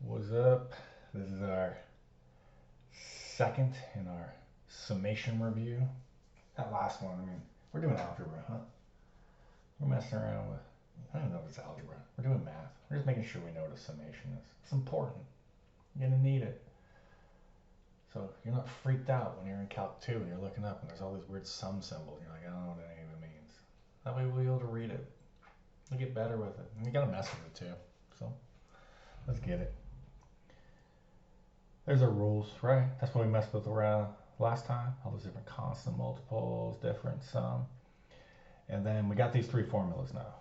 What's up? This is our second in our summation review. That last one, we're doing algebra, huh? We're messing around with, I don't know if it's algebra. We're doing math. We're just making sure we know what a summation is. It's important. You're gonna need it. So you're not freaked out when you're in Calc 2 and you're looking up and there's all these weird sum symbols. And you're like, I don't know what any of it means. That way we'll be able to read it. We'll get better with it. And you gotta mess with it too. So let's get it. There's our rules, right? That's what we messed with around last time. All those different constant multiples, different sum. And then we got these three formulas now.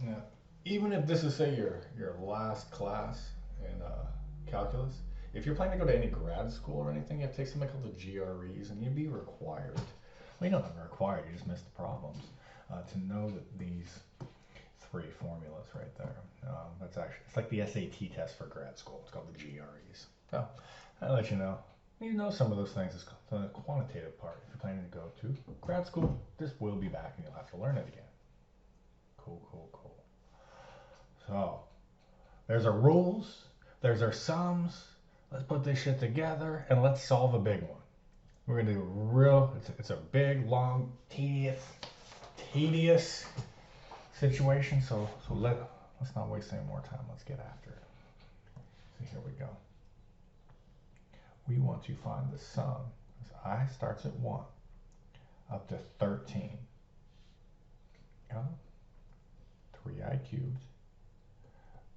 Now, even if this is, say, your last class in calculus, if you're planning to go to any grad school or anything, you have to take something called the GREs, and you'd be required. Well, you don't have required, you just missed the problems. To know that these three formulas right there. That's actually, it's like the SAT test for grad school. It's called the GREs. So I'll let you know. You know some of those things. It's the quantitative part. If you're planning to go to grad school, this will be back and you'll have to learn it again. Cool, cool, cool. So there's our rules. There's our sums. Let's put this shit together and let's solve a big one. We're gonna do it's a big, long, tedious situation. So let's not waste any more time. Let's get after it. So here we go. We want to find the sum. I starts at 1 up to 13. 3i cubed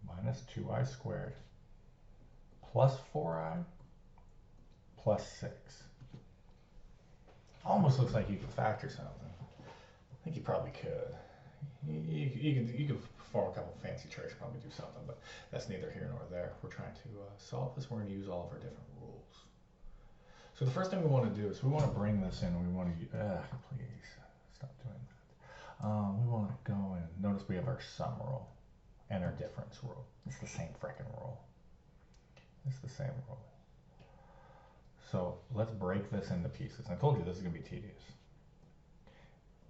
minus 2i squared plus 4i plus 6. Almost looks like you could factor something. I think you probably could. You could perform a couple fancy tricks, probably do something, but that's neither here nor there. If we're trying to solve this, we're going to use all of our different rules. So the first thing we want to do is we want to bring this in. We want to, please stop doing that. We want to go and notice we have our sum rule and our difference rule. It's the same frickin' rule. It's the same rule. So let's break this into pieces. I told you this is going to be tedious.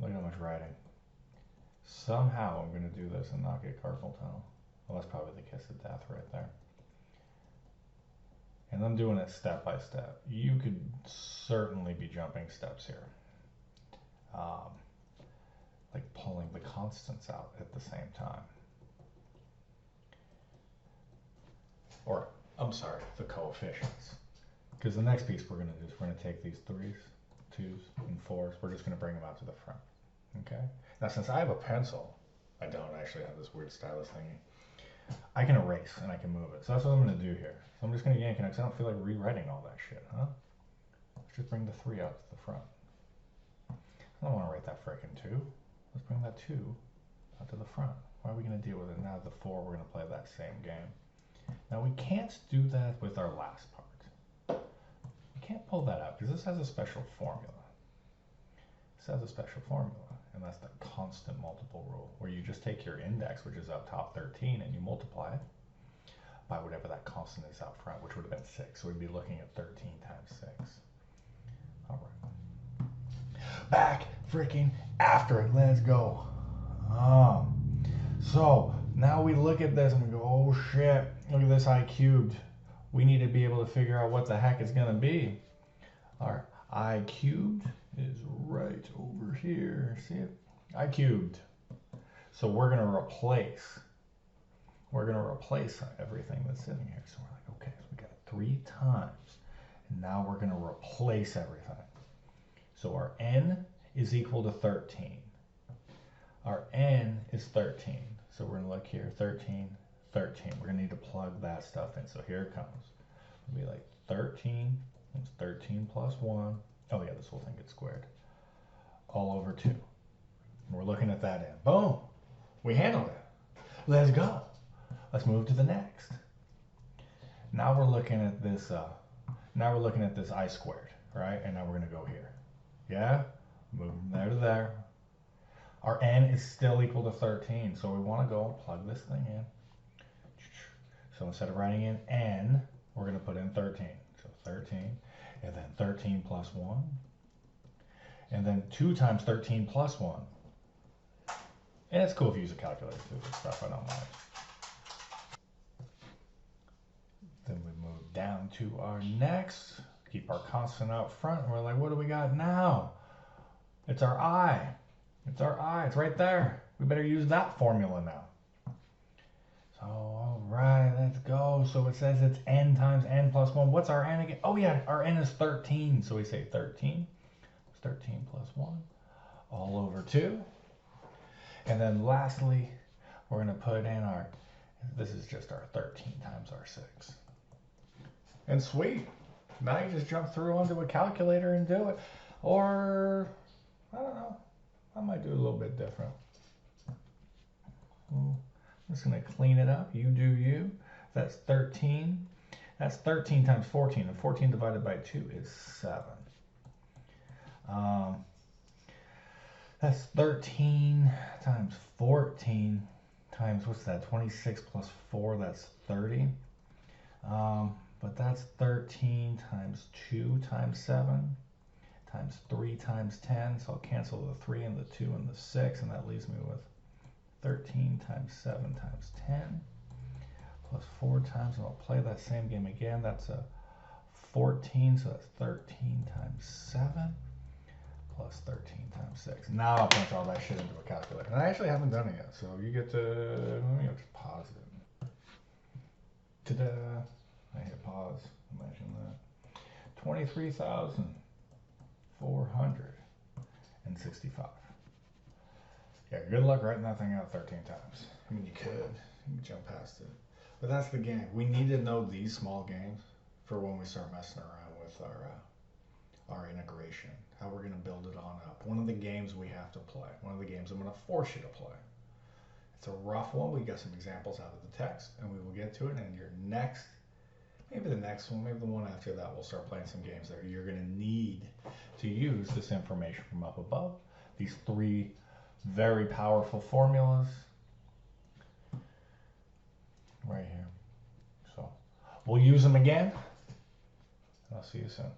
Look at how much writing. Somehow I'm going to do this and not get carpal tunnel. Well, that's probably the kiss of death right there. And I'm doing it step by step. You could certainly be jumping steps here. Like pulling the constants out at the same time. Or, I'm sorry, the coefficients. Because the next piece we're going to do is we're going to take these 3s, 2s, and 4s. We're just going to bring them out to the front. Okay? Now, since I have a pencil, I don't actually have this weird stylus thingy. I can erase and I can move it. So that's what I'm going to do here. So I'm just going to yank it out because I don't feel like rewriting all that shit, huh? Let's just bring the 3 out to the front. I don't want to write that frickin' 2. Let's bring that 2 out to the front. Why are we going to deal with it? Now the 4, we're going to play that same game. Now we can't do that with our last part. We can't pull that out because this has a special formula. This has a special formula, and that's the constant multiple rule, where you just take your index, which is up top 13, and you multiply it by whatever that constant is out front, which would have been 6. So we'd be looking at 13 times 6. All right. Back freaking after it. Let's go. So now we look at this and we go, oh shit, look at this I cubed. We need to be able to figure out what the heck it's going to be. Our I cubed is right over here. See it? I cubed. So we're going to replace. We're going to replace everything that's sitting here. So we're like, okay, so we got it 3 times. And now we're going to replace everything. So our n is equal to 13. Our n is 13. So we're going to look here, 13, 13. We're going to need to plug that stuff in. So here it comes. It'll be like 13. It's 13 plus 1. Oh yeah, this whole thing gets squared. All over 2. And we're looking at that end. Boom! We handled it. Let's go. Let's move to the next. Now we're looking at this. Now we're looking at this I squared, right? And now we're going to go here. Yeah? Move from there to there. Our n is still equal to 13, so we want to go and plug this thing in. So instead of writing in n, we're going to put in 13. So 13, and then 13 plus 1, and then 2 times 13 plus 1. And it's cool if you use a calculator to do this stuff, I don't mind. down to our next, keep our constant out front, and we're like, what do we got now? It's our I. It's our I. It's right there. We better use that formula now. So, all right, let's go. So it says it's n times n plus 1. What's our n again? Oh, yeah, our n is 13. So we say 13. It's 13 plus 1 all over 2. And then lastly, we're going to put in our, this is just our 13 times our 6. And sweet. Now you just jump through onto a calculator and do it. Or, I don't know, I might do it a little bit different. I'm just going to clean it up. You do you. That's 13. That's 13 times 14. And 14 divided by 2 is 7. That's 13 times 14 times, what's that, 26 plus 4, that's 30. But that's 13 times 2 times 7 times 3 times 10. So I'll cancel the 3 and the 2 and the 6, and that leaves me with 13 times 7 times 10 plus 4 times, and I'll play that same game again. That's a 14, so that's 13 times 7 plus 13 times 6. Now I'll punch all that shit into a calculator. And I actually haven't done it yet, so you get to, let me just pause it. Ta-da! I hit pause. Imagine that. 23,465. Yeah, good luck writing that thing out 13 times. I mean, you could jump past it. But that's the game. We need to know these small games for when we start messing around with our integration, how we're going to build it on up. One of the games we have to play. One of the games I'm going to force you to play. It's a rough one. We got some examples out of the text, and we will get to it. And your next, maybe the next one, maybe the one after that, we'll start playing some games that you're going to need to use this information from up above. These 3 very powerful formulas right here. So we'll use them again. I'll see you soon.